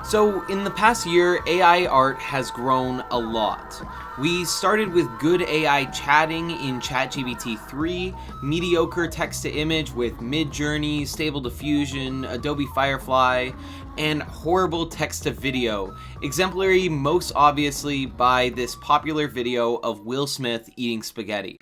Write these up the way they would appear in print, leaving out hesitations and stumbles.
So in the past year, AI art has grown a lot. We started with good AI chatting in ChatGPT 3, mediocre text-to-image with Midjourney, Stable Diffusion, Adobe Firefly, and horrible text-to-video, exemplary most obviously by this popular video of Will Smith eating spaghetti.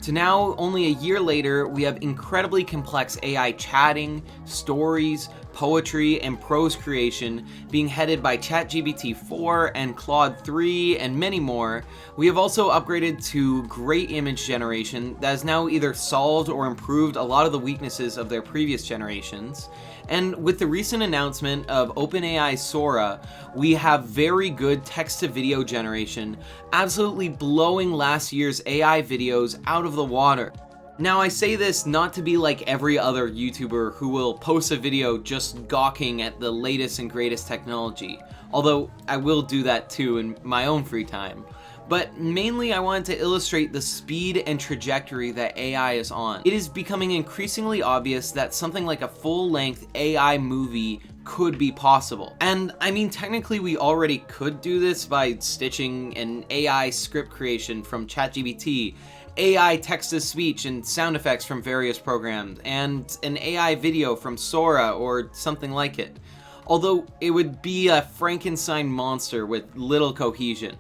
To now, only a year later, we have incredibly complex AI chatting, stories, poetry, and prose creation being headed by ChatGPT 4 and Claude 3 and many more. We have also upgraded to great image generation that has now either solved or improved a lot of the weaknesses of their previous generations. And with the recent announcement of OpenAI's Sora, we have very good text-to-video generation, absolutely blowing last year's AI videos out of the water. Now, I say this not to be like every other YouTuber who will post a video just gawking at the latest and greatest technology, although I will do that too in my own free time. But mainly I wanted to illustrate the speed and trajectory that AI is on. It is becoming increasingly obvious that something like a full-length AI movie could be possible. And I mean, technically we already could do this by stitching an AI script creation from ChatGPT, AI text-to-speech and sound effects from various programs, and an AI video from Sora or something like it. Although it would be a Frankenstein monster with little cohesion.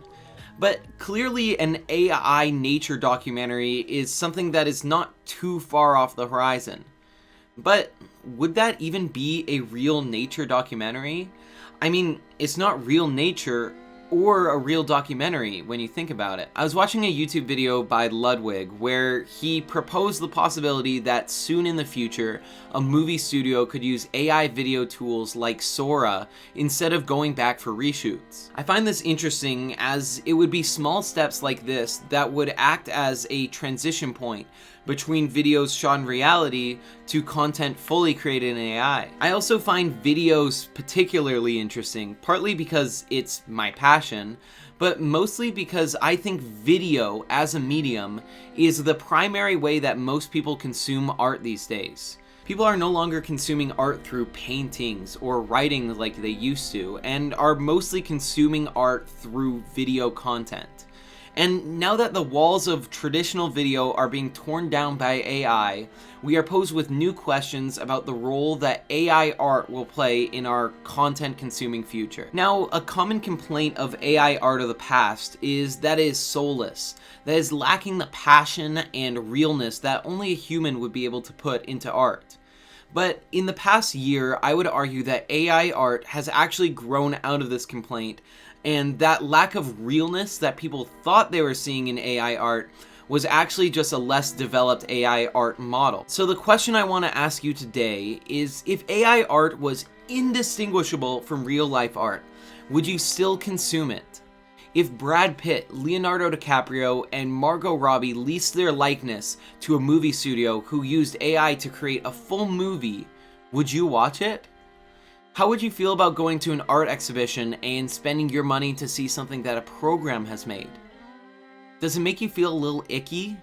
But clearly an AI nature documentary is something that is not too far off the horizon. But would that even be a real nature documentary? I mean, it's not real nature or a real documentary when you think about it. I was watching a YouTube video by Ludwig where he proposed the possibility that soon in the future, a movie studio could use AI video tools like Sora instead of going back for reshoots. I find this interesting as it would be small steps like this that would act as a transition point between videos shot in reality to content fully created in AI. I also find videos particularly interesting, partly because it's my passion, but mostly because I think video as a medium is the primary way that most people consume art these days. People are no longer consuming art through paintings or writing like they used to, and are mostly consuming art through video content. And now that the walls of traditional video are being torn down by AI, we are posed with new questions about the role that AI art will play in our content-consuming future. Now, a common complaint of AI art of the past is that it is soulless, that is lacking the passion and realness that only a human would be able to put into art. But in the past year, I would argue that AI art has actually grown out of this complaint, and that lack of realness that people thought they were seeing in AI art was actually just a less developed AI art model. So the question I want to ask you today is, if AI art was indistinguishable from real life art, would you still consume it? If Brad Pitt, Leonardo DiCaprio, and Margot Robbie leased their likeness to a movie studio who used AI to create a full movie, would you watch it? How would you feel about going to an art exhibition and spending your money to see something that a program has made? Does it make you feel a little icky?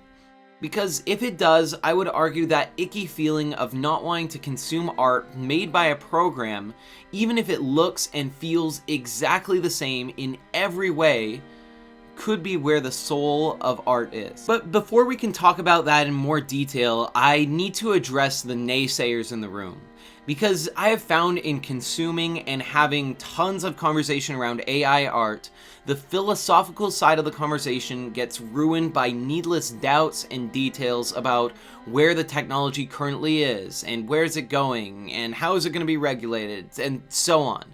Because if it does, I would argue that icky feeling of not wanting to consume art made by a program, even if it looks and feels exactly the same in every way, could be where the soul of art is. But before we can talk about that in more detail, I need to address the naysayers in the room. Because I have found in consuming and having tons of conversation around AI art, the philosophical side of the conversation gets ruined by needless doubts and details about where the technology currently is, and where is it going, and how is it going to be regulated, and so on.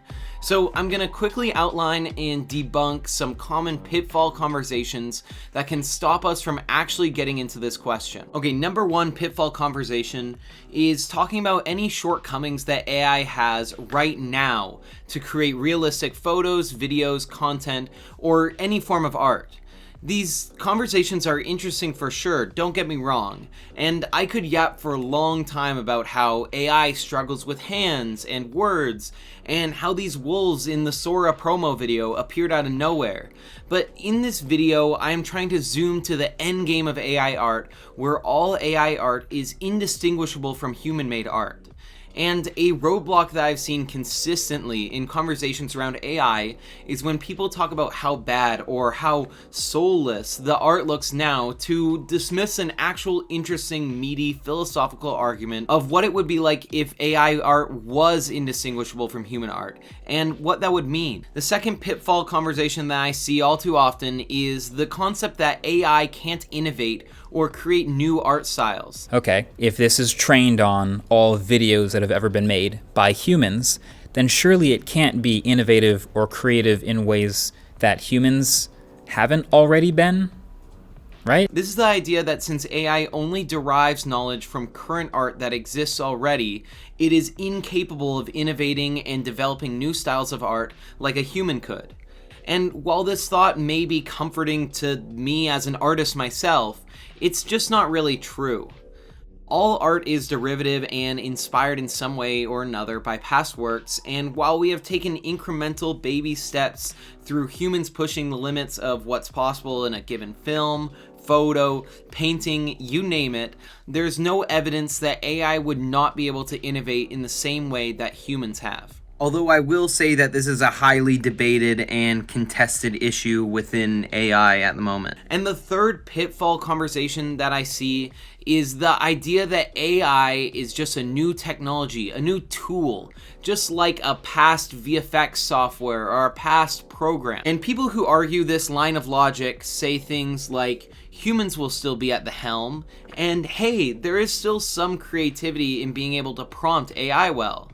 So I'm going to quickly outline and debunk some common pitfall conversations that can stop us from actually getting into this question. Okay, number one pitfall conversation is talking about any shortcomings that AI has right now to create realistic photos, videos, content, or any form of art. These conversations are interesting for sure, don't get me wrong, and I could yap for a long time about how AI struggles with hands and words, and how these wolves in the Sora promo video appeared out of nowhere. But in this video, I am trying to zoom to the end game of AI art, where all AI art is indistinguishable from human-made art. And a roadblock that I've seen consistently in conversations around AI is when people talk about how bad or how soulless the art looks now, to dismiss an actual interesting, meaty, philosophical argument of what it would be like if AI art was indistinguishable from human art, and what that would mean. The second pitfall conversation that I see all too often is the concept that AI can't innovate or create new art styles. Okay, if this is trained on all videos that have ever been made by humans, then surely it can't be innovative or creative in ways that humans haven't already been, right? This is the idea that since AI only derives knowledge from current art that exists already, it is incapable of innovating and developing new styles of art like a human could. And while this thought may be comforting to me as an artist myself, it's just not really true. All art is derivative and inspired in some way or another by past works, and while we have taken incremental baby steps through humans pushing the limits of what's possible in a given film, photo, painting, you name it, there's no evidence that AI would not be able to innovate in the same way that humans have. Although I will say that this is a highly debated and contested issue within AI at the moment. And the third pitfall conversation that I see is the idea that AI is just a new technology, a new tool, just like a past VFX software or a past program. And people who argue this line of logic say things like, humans will still be at the helm, and hey, there is still some creativity in being able to prompt AI well.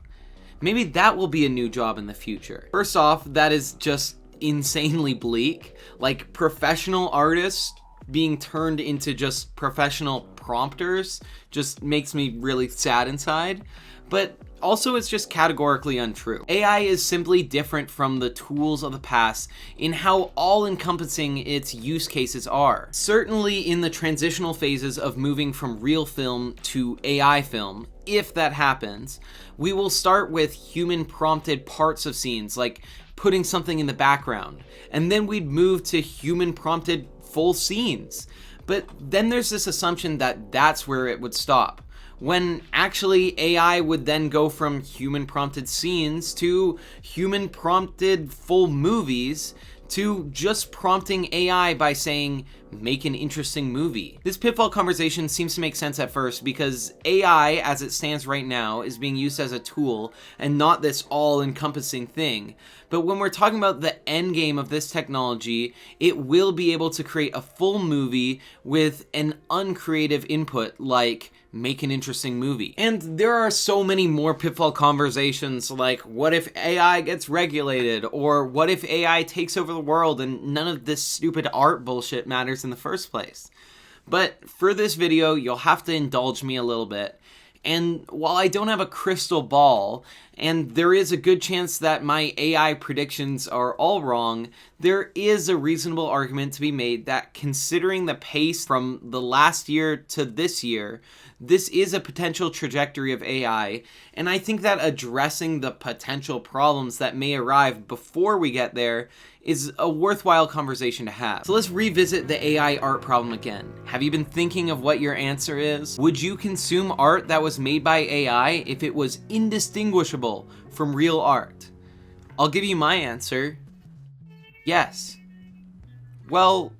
Maybe that will be a new job in the future. First off, that is just insanely bleak. Like, professional artists being turned into just professional prompters just makes me really sad inside. But also, it's just categorically untrue. AI is simply different from the tools of the past in how all-encompassing its use cases are. Certainly in the transitional phases of moving from real film to AI film, if that happens, we will start with human-prompted parts of scenes, like putting something in the background, and then we'd move to human-prompted full scenes. But then there's this assumption that that's where it would stop, when actually AI would then go from human-prompted scenes to human-prompted full movies to just prompting AI by saying, make an interesting movie. This pitfall conversation seems to make sense at first because AI, as it stands right now, is being used as a tool and not this all-encompassing thing. But when we're talking about the end game of this technology, it will be able to create a full movie with an uncreative input like make an interesting movie. And there are so many more pitfall conversations like, what if AI gets regulated? Or what if AI takes over the world and none of this stupid art bullshit matters in the first place? But for this video, you'll have to indulge me a little bit. And while I don't have a crystal ball, and there is a good chance that my AI predictions are all wrong, there is a reasonable argument to be made that considering the pace from the last year to this year, this is a potential trajectory of AI, and I think that addressing the potential problems that may arrive before we get there is a worthwhile conversation to have. So let's revisit the AI art problem again. Have you been thinking of what your answer is? Would you consume art that was made by AI if it was indistinguishable from real art? I'll give you my answer. Yes. Well,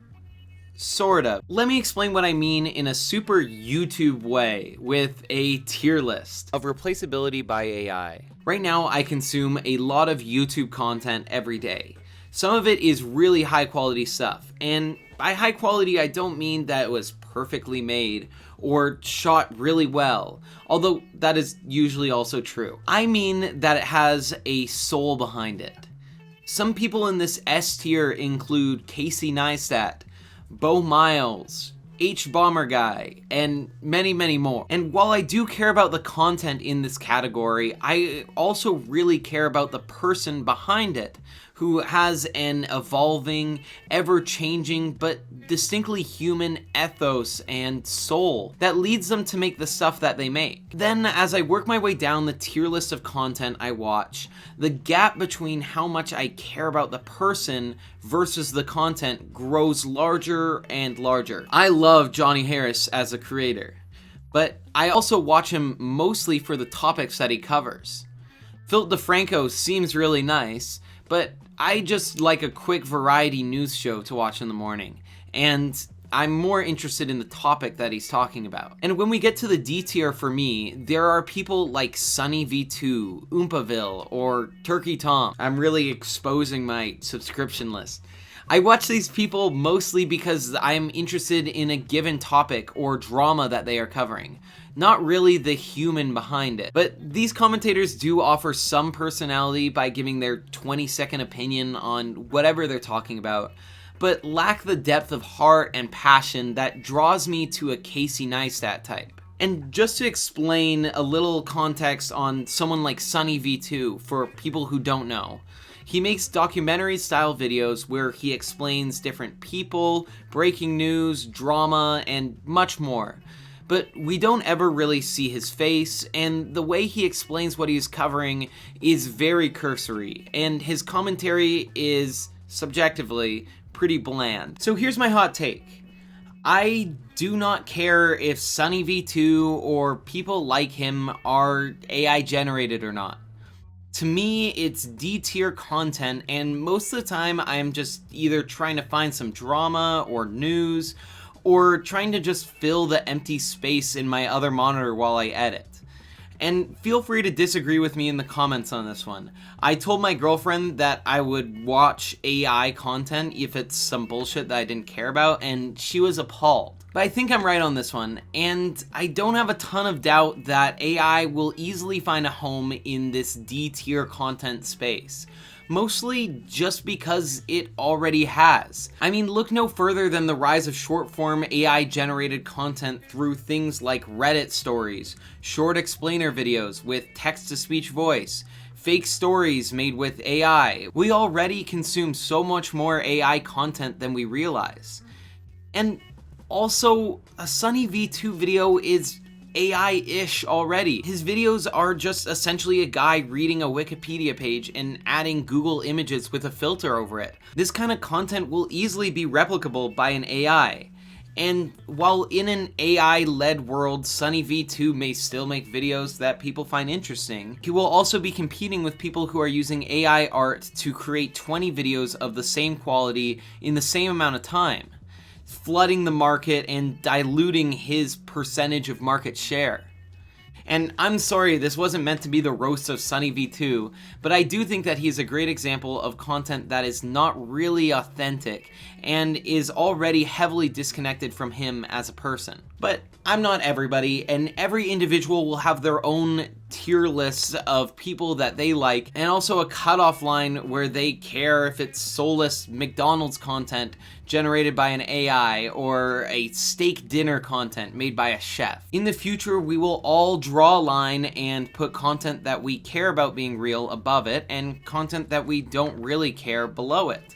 sorta. Let me explain what I mean in a super YouTube way with a tier list of replaceability by AI. Right now, I consume a lot of YouTube content every day. Some of it is really high quality stuff, and by high quality I don't mean that it was perfectly made or shot really well, although that is usually also true. I mean that it has a soul behind it. Some people in this S tier include Casey Neistat, Bo Miles, H Bomber Guy, and many, many more. And while I do care about the content in this category, I also really care about the person behind it, who has an evolving, ever-changing, but distinctly human ethos and soul that leads them to make the stuff that they make. Then, as I work my way down the tier list of content I watch, the gap between how much I care about the person versus the content grows larger and larger. I love Johnny Harris as a creator, But I also watch him mostly for the topics that he covers. Phil DeFranco seems really nice, but I just like a quick variety news show to watch in the morning, and I'm more interested in the topic that he's talking about. And when we get to the D tier for me, there are people like Sunny V2, Oompaville, or Turkey Tom. I'm really exposing my subscription list. I watch these people mostly because I'm interested in a given topic or drama that they are covering, not really the human behind it. But these commentators do offer some personality by giving their 20-second opinion on whatever they're talking about, but lack the depth of heart and passion that draws me to a Casey Neistat type. And just to explain a little context on someone like Sunny V2 for people who don't know, he makes documentary-style videos where he explains different people, breaking news, drama, and much more. But we don't ever really see his face, and the way he explains what he's covering is very cursory, and his commentary is, subjectively, pretty bland. So here's my hot take. I do not care if Sunny V2 or people like him are AI generated or not. To me, it's D-tier content, and most of the time I'm just either trying to find some drama or news, or trying to just fill the empty space in my other monitor while I edit. And feel free to disagree with me in the comments on this one. I told my girlfriend that I would watch AI content if it's some bullshit that I didn't care about, and she was appalled. But I think I'm right on this one, and I don't have a ton of doubt that AI will easily find a home in this D-tier content space. Mostly just because it already has. I mean, look no further than the rise of short-form AI-generated content through things like Reddit stories, short explainer videos with text-to-speech voice, fake stories made with AI. We already consume so much more AI content than we realize. And also, a Sunny V2 video is AI-ish already. His videos are just essentially a guy reading a Wikipedia page and adding Google images with a filter over it. This kind of content will easily be replicable by an AI. And while in an AI-led world, Sunny V2 may still make videos that people find interesting, he will also be competing with people who are using AI art to create 20 videos of the same quality in the same amount of time, flooding the market and diluting his percentage of market share. And I'm sorry, this wasn't meant to be the roast of Sunny V2, but I do think that he is a great example of content that is not really authentic and is already heavily disconnected from him as a person. But I'm not everybody, and every individual will have their own tier lists of people that they like, and also a cutoff line where they care if it's soulless McDonald's content generated by an AI or a steak dinner content made by a chef. In the future, we will all draw a line and put content that we care about being real above it, and content that we don't really care below it.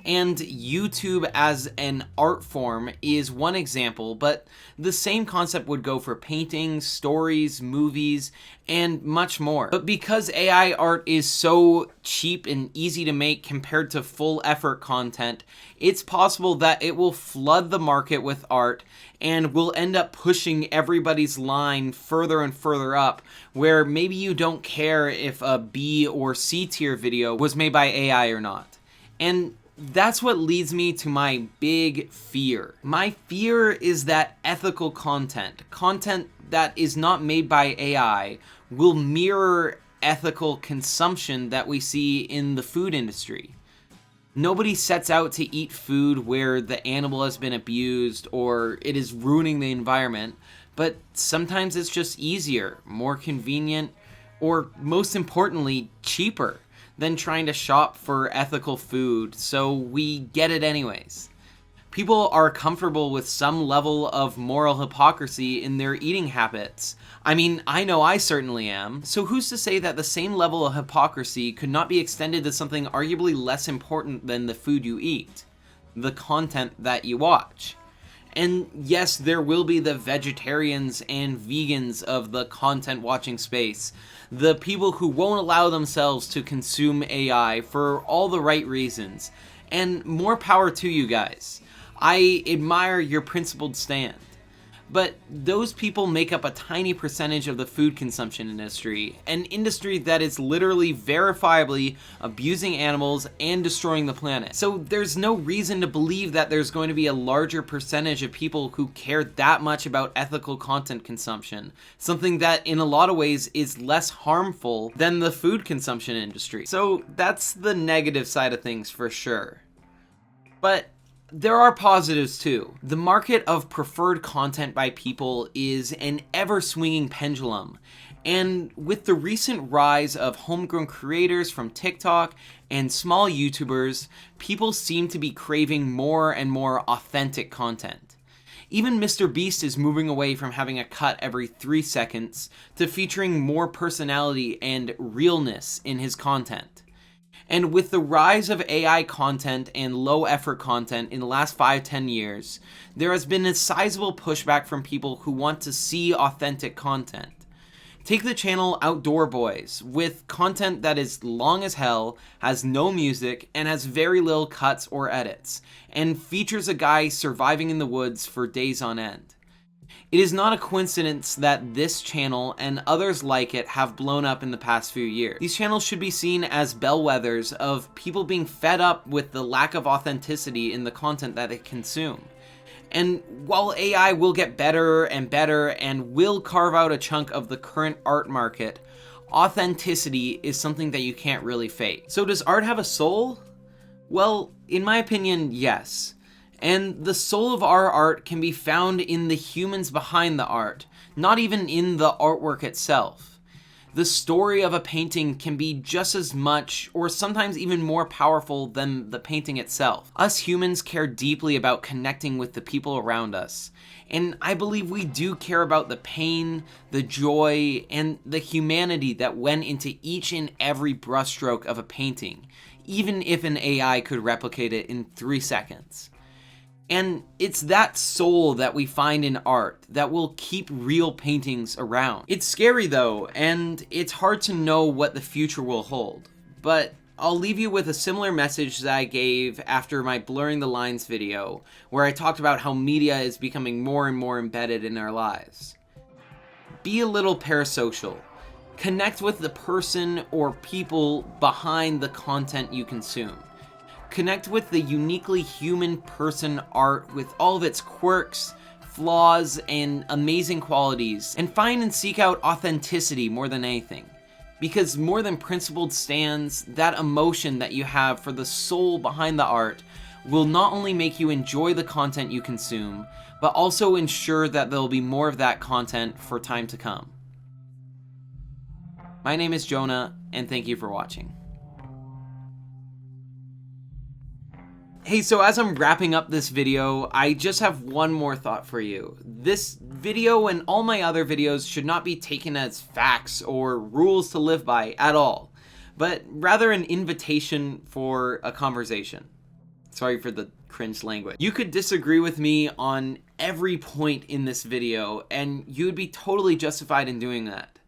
And YouTube as an art form is one example, but the same concept would go for painting, stories, movies, and much more. But because AI art is so cheap and easy to make compared to full effort content, it's possible that it will flood the market with art and will end up pushing everybody's line further and further up, where maybe you don't care if a B or C tier video was made by AI or not. And that's what leads me to my big fear. My fear is that ethical content that is not made by AI, will mirror ethical consumption that we see in the food industry. Nobody sets out to eat food where the animal has been abused or it is ruining the environment, but sometimes it's just easier, more convenient, or most importantly, cheaper than trying to shop for ethical food, so we get it anyways. People are comfortable with some level of moral hypocrisy in their eating habits. I mean, I know I certainly am. So who's to say that the same level of hypocrisy could not be extended to something arguably less important than the food you eat? The content that you watch. And yes, there will be the vegetarians and vegans of the content watching space. The people who won't allow themselves to consume AI for all the right reasons. And more power to you guys. I admire your principled stand. But those people make up a tiny percentage of the food consumption industry, an industry that is literally verifiably abusing animals and destroying the planet. So there's no reason to believe that there's going to be a larger percentage of people who care that much about ethical content consumption, something that in a lot of ways is less harmful than the food consumption industry. So that's the negative side of things for sure. But there are positives too. The market of preferred content by people is an ever-swinging pendulum, and with the recent rise of homegrown creators from TikTok and small YouTubers, people seem to be craving more and more authentic content. Even Mr. Beast is moving away from having a cut every 3 seconds to featuring more personality and realness in his content. And with the rise of AI content and low-effort content in the last 5-10 years, there has been a sizable pushback from people who want to see authentic content. Take the channel Outdoor Boys, with content that is long as hell, has no music, and has very little cuts or edits, and features a guy surviving in the woods for days on end. It is not a coincidence that this channel and others like it have blown up in the past few years. These channels should be seen as bellwethers of people being fed up with the lack of authenticity in the content that they consume. And while AI will get better and will carve out a chunk of the current art market, authenticity is something that you can't really fake. So does art have a soul? Well, in my opinion, yes. And the soul of our art can be found in the humans behind the art, not even in the artwork itself. The story of a painting can be just as much, or sometimes even more powerful than the painting itself. Us humans care deeply about connecting with the people around us, and I believe we do care about the pain, the joy, and the humanity that went into each and every brushstroke of a painting, even if an AI could replicate it in 3 seconds. And it's that soul that we find in art that will keep real paintings around. It's scary though, and it's hard to know what the future will hold. But I'll leave you with a similar message that I gave after my Blurring the Lines video, where I talked about how media is becoming more and more embedded in our lives. Be a little parasocial. Connect with the person or people behind the content you consume. Connect with the uniquely human person art with all of its quirks, flaws, and amazing qualities, and find and seek out authenticity more than anything. Because more than principled stands, that emotion that you have for the soul behind the art will not only make you enjoy the content you consume, but also ensure that there will be more of that content for time to come. My name is Jonah, and thank you for watching. Hey, so as I'm wrapping up this video, I just have one more thought for you. This video and all my other videos should not be taken as facts or rules to live by at all, but rather an invitation for a conversation. Sorry for the cringe language. You could disagree with me on every point in this video, and you would be totally justified in doing that.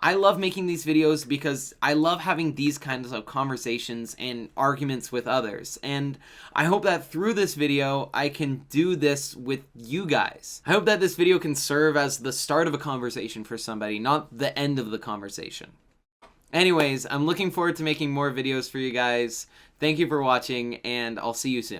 I love making these videos because I love having these kinds of conversations and arguments with others, and I hope that through this video I can do this with you guys. I hope that this video can serve as the start of a conversation for somebody, not the end of the conversation. Anyways, I'm looking forward to making more videos for you guys. Thank you for watching, and I'll see you soon.